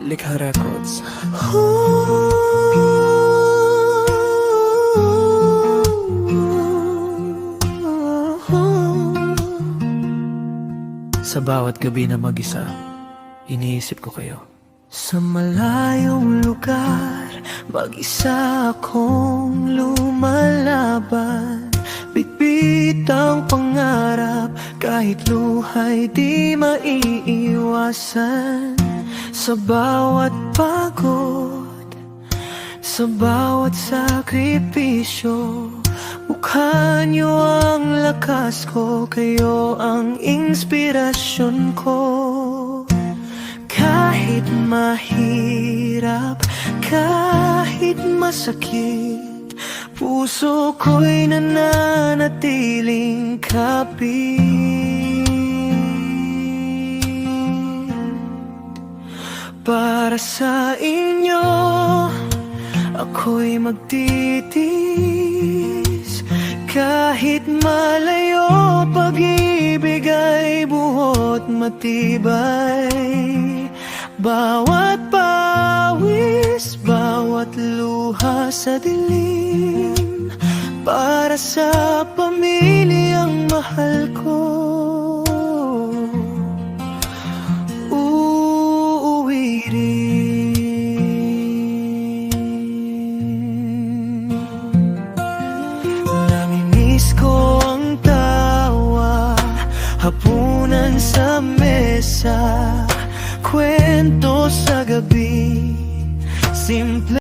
Likha Records. Sa bawat gabi na mag-isa, iniisip ko kayo. Sa malayong lugar, mag-isa akong lumalaban. Bitbit ang pangarap, kahit luha'y di maiiwasan. Sa bawat pagod, sa bawat sakripisyo, mukha niyo ang lakas ko, kayo ang inspirasyon ko. Kahit mahirap, kahit masakit, puso ko'y nananatiling kapit. Para sa inyo, ako'y magtitiis. Kahit malayo, pag-ibig ay buot matibay. Bawat pawis, bawat luha sa dilim, para sa pamilyang mahal ko.